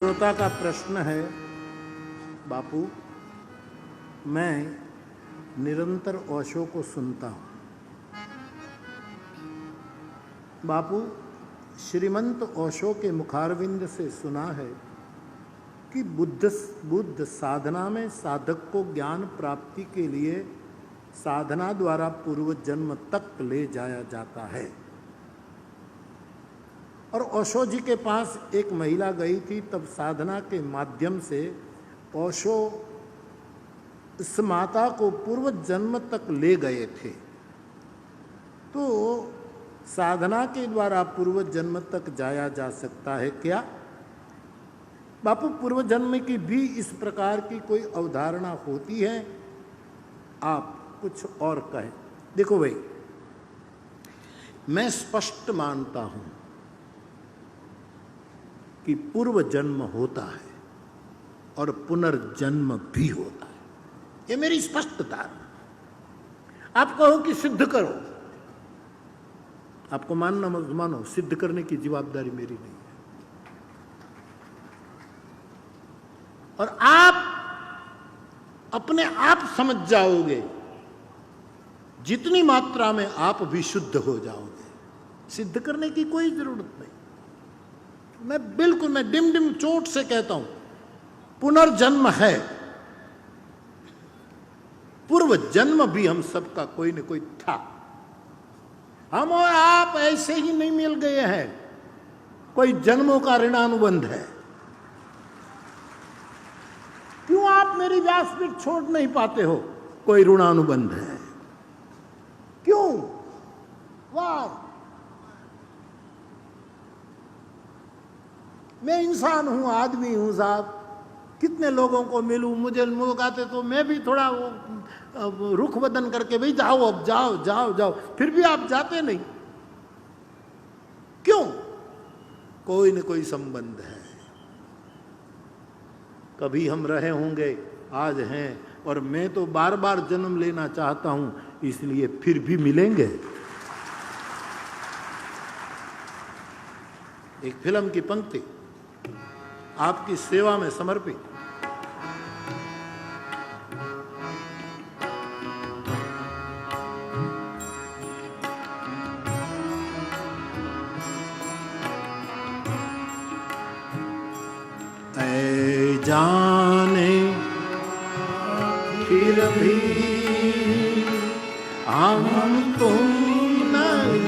श्रोता का प्रश्न है, बापू मैं निरंतर ओशो को सुनता हूँ। बापू श्रीमंत ओशो के मुखारविंद से सुना है कि बुद्ध साधना में साधक को ज्ञान प्राप्ति के लिए साधना द्वारा पूर्व जन्म तक ले जाया जाता है। और ओशो जी के पास एक महिला गई थी, तब साधना के माध्यम से ओशो इस माता को पूर्व जन्म तक ले गए थे। तो साधना के द्वारा पूर्व जन्म तक जाया जा सकता है क्या? बापू पूर्व जन्म की भी इस प्रकार की कोई अवधारणा होती है? आप कुछ और कहें। देखो भाई, मैं स्पष्ट मानता हूं कि पूर्व जन्म होता है और पुनर्जन्म भी होता है। ये मेरी स्पष्टता। आप कहो कि सिद्ध करो, आपको मानना मत मानो, सिद्ध करने की जवाबदारी मेरी नहीं है। और आप अपने आप समझ जाओगे, जितनी मात्रा में आप भी शुद्ध हो जाओगे। सिद्ध करने की कोई जरूरत नहीं। मैं डिम डिम चोट से कहता हूं, पुनर्जन्म है। पूर्व जन्म भी हम सबका कोई न कोई था। हम और आप ऐसे ही नहीं मिल गए हैं, कोई जन्मों का ऋणानुबंध है। क्यों आप मेरी व्यासपीठ छोड़ नहीं पाते हो? कोई ऋणानुबंध है। क्यों? वाह, मैं इंसान हूं, आदमी हूं साहब। कितने लोगों को मिलूं, मुझे लोग आते तो मैं भी थोड़ा वो रुख बदन करके, भाई जाओ, अब जाओ जाओ जाओ, फिर भी आप जाते नहीं। क्यों? कोई न कोई संबंध है। कभी हम रहे होंगे, आज हैं, और मैं तो बार बार जन्म लेना चाहता हूं, इसलिए फिर भी मिलेंगे। एक फिल्म की पंक्ति आपकी सेवा में समर्पित। ऐ जाने फिर भी हम तुम न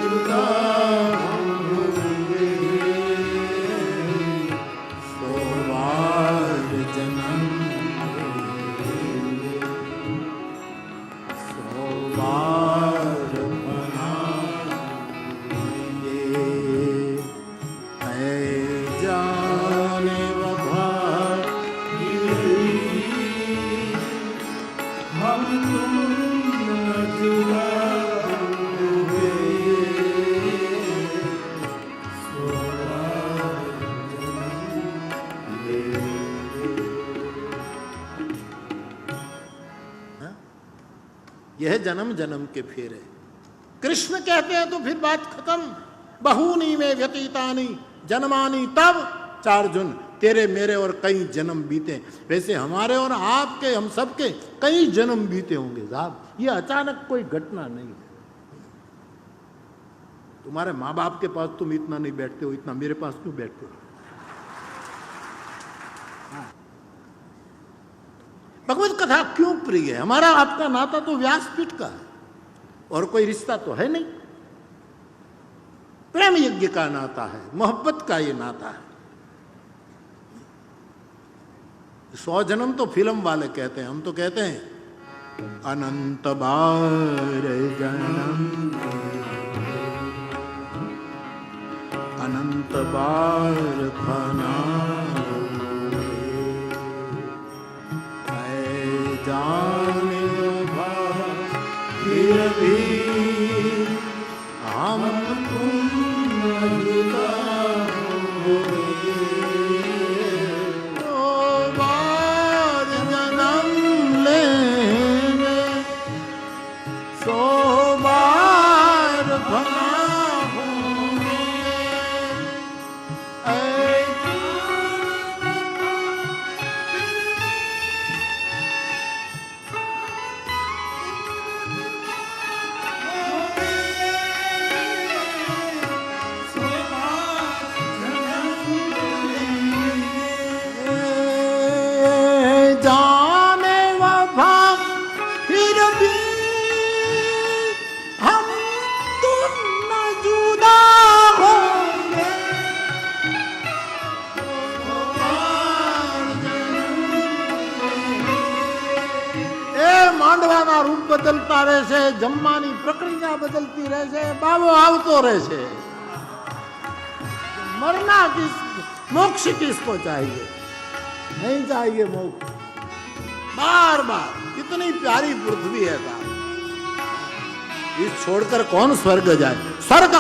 जुदा यह जन्म जन्म के फेरे। कृष्ण कहते हैं तो फिर बात खत्म। बहूनी में व्यतीतानी जन्मानी, तब चार्जुन तेरे मेरे और कई जन्म बीते। वैसे हमारे और आपके, हम सबके कई जन्म बीते होंगे साहब। ये अचानक कोई घटना नहीं है। तुम्हारे माँ बाप के पास तुम इतना नहीं बैठते हो, इतना मेरे पास क्यों बैठते हो? भगवत कथा क्यों प्रिय है? हमारा आपका नाता तो व्यासपीठ का है, और कोई रिश्ता तो है नहीं। प्रेम यज्ञ का नाता है, मोहब्बत का ये नाता है। 100 जन्म तो फिल्म वाले कहते हैं, हम तो कहते हैं अनंत बार जन्म, अनंत बार फना जाने फिर भी हम तुम जुदा होंगे। तो बार जन्म लेंगे, 100 बार फना होंगे। માંડવાના રૂપ બદલતા રહેશે, જમવાની પ્રક્રિયા બદલતી રહેશે, બાવો આવતો રહેશે. मरना किस, मोक्ष किसको चाहिए? नहीं चाहिए मोक्ष. बार बार कितनी प्यारी पृथ्वी है साहब, इस छोड़कर कौन स्वर्ग जाए? स्वर्ग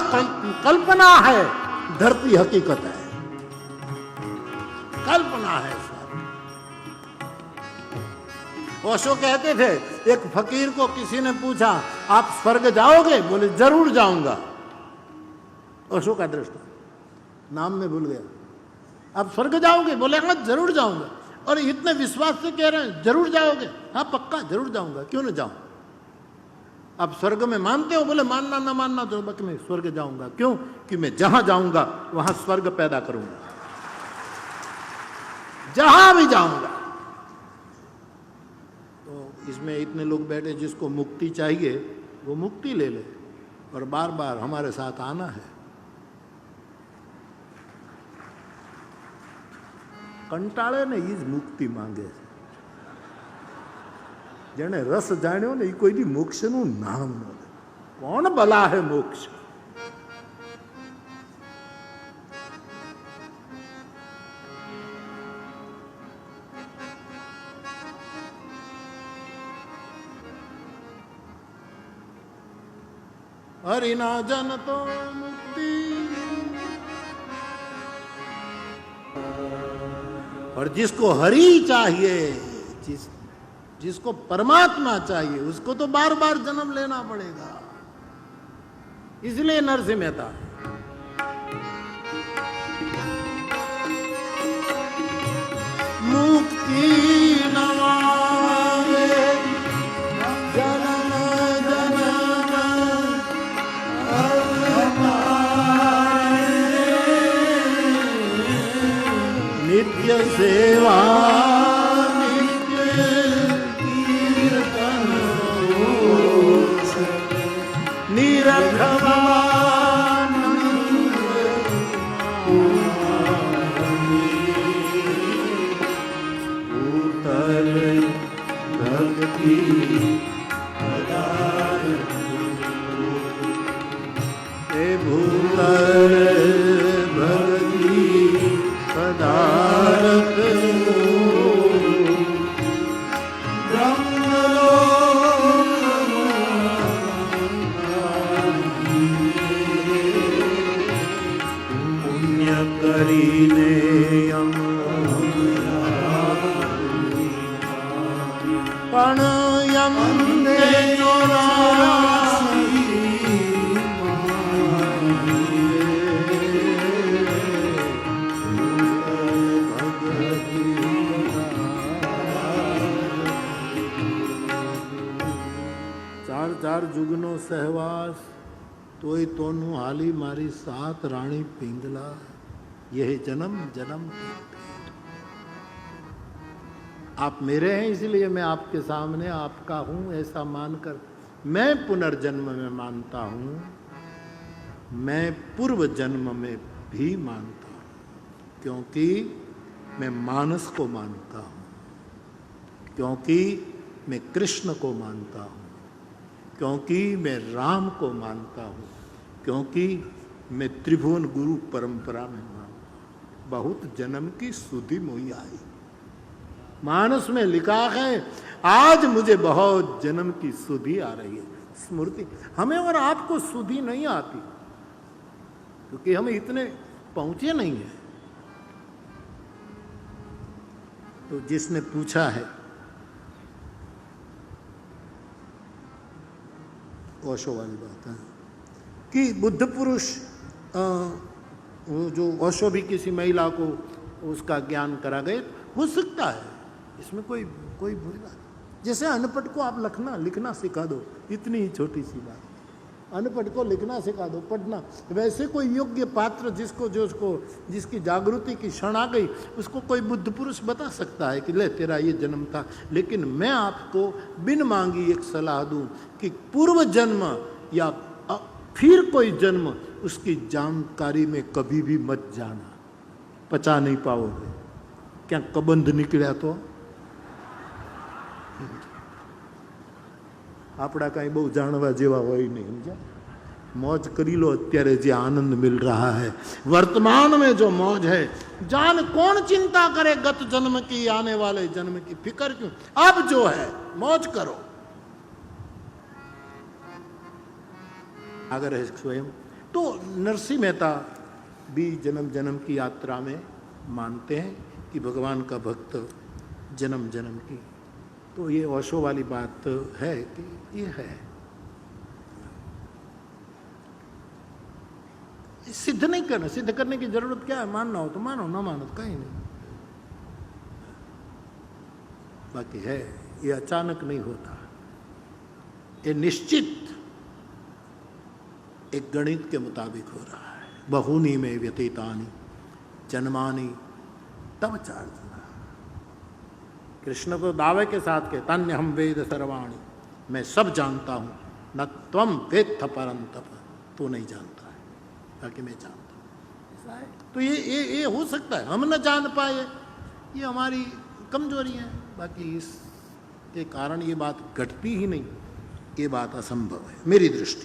कल्पना है, धरती हकीकत है. कल्पना है स्वर्ग. ओशो कहते थे, एक फकीर को किसी ने पूछा, आप स्वर्ग जाओगे? बोले जरूर जाऊंगा. ओशो का दृष्टांत, नाम में भूल गया. आप स्वर्ग जाओगे? बोले हाँ जरूर जाऊंगा. और इतने विश्वास से कह रहे हैं जरूर जाओगे? हाँ पक्का जरूर जाऊंगा, क्यों न जाऊं. आप स्वर्ग में मानते हो? बोले मानना ना मानना तो बक मैं स्वर्ग जाऊंगा. क्यों? कि मैं जहां जाऊंगा वहां स्वर्ग पैदा करूंगा, जहां भी जाऊंगा. तो इसमें इतने लोग बैठे, जिसको मुक्ति चाहिए वो मुक्ति ले ले, और बार बार हमारे साथ आना है. कंटाळे ने ईज मुक्ति मांगे. जेने रस जाण्यो ने ई कोई मोक्ष नु नाम न ले. कौन भला है मोक्ष? हरि ना जन तो मुक्ति, और जिसको हरि चाहिए, जिसको परमात्मा चाहिए, उसको तो बार बार जन्म लेना पड़ेगा. इसलिए नरसिंह मेहता मुक्ति नवावे जन्म जन्म नित्य सेवा जुगनो सहवास तोय तोनु हाली मारी सात रानी पिंगला. यह जन्म जन्म आप मेरे हैं, इसलिए मैं आपके सामने आपका हूं, ऐसा मानकर मैं पुनर्जन्म में मानता हूं. मैं पूर्व जन्म में भी मानता हूं, क्योंकि मैं मानस को मानता हूं, क्योंकि मैं कृष्ण को मानता हूं, क्योंकि मैं राम को मानता हूं, क्योंकि मैं त्रिभुवन गुरु परंपरा में मानता हूं. बहुत जन्म की सुधि मोई आई. मानस में लिखा है, आज मुझे बहुत जन्म की सुधि आ रही है. स्मृति हमें और आपको सुधि नहीं आती, क्योंकि हम इतने पहुंचे नहीं हैं. तो जिसने पूछा है, ओशो वाली बात है कि बुद्ध पुरुष, जो ओशो भी किसी महिला को उसका ज्ञान करा गए, हो सकता है, इसमें कोई बुरी बात. जैसे अनपढ़ को आप लिखना सिखा दो, इतनी ही छोटी सी बात. अनपढ़ को लिखना सिखा दो, पढ़ना. वैसे कोई योग्य पात्र जिसकी जागृति की क्षण आ गई, उसको कोई बुद्ध पुरुष बता सकता है कि ले तेरा ये जन्म था. लेकिन मैं आपको बिन मांगी एक सलाह दूं कि पूर्व जन्म या फिर कोई जन्म, उसकी जानकारी में कभी भी मत जाना, पचा नहीं पाओगे. क्या कबंध निकला तो આપણા કાંઈ બહુ જાણવા જેવા હોય नहीं समझा। मौज करी लो અત્યારે જે आनंद मिल रहा है, वर्तमान में जो मौज है, जान कौन चिंता करे गत जन्म की, आने वाले जन्म की फिक्र क्यों, अब जो है मौज करो। अगर है स्वयं तो नरसिंह मेहता भी जन्म जन्म की यात्रा में मानते हैं कि भगवान का भक्त जन्म जन्म की, तो ये ओशो वाली बात है कि ये है। सिद्ध नहीं करना, सिद्ध करने की जरूरत क्या है, मानना हो तो मानो, ना मानो तो कहीं नहीं। बाकी है ये अचानक नहीं होता, ये निश्चित एक गणित के मुताबिक हो रहा है। बहूनी में व्यतीतानि जन्मानि तब चार्जना। कृष्ण तो दावे के साथ के तन्य हम वेद सर्वाणि, मैं सब जानता हूं, न त्वम वेत्थ परंतप, तू नहीं जानता है, बाकी मैं जानता हूं। ऐसा है तो ये हो सकता है हम न जान पाए, ये हमारी कमजोरी है, बाकी इसके कारण ये बात घटती ही नहीं, ये बात असंभव है मेरी दृष्टि।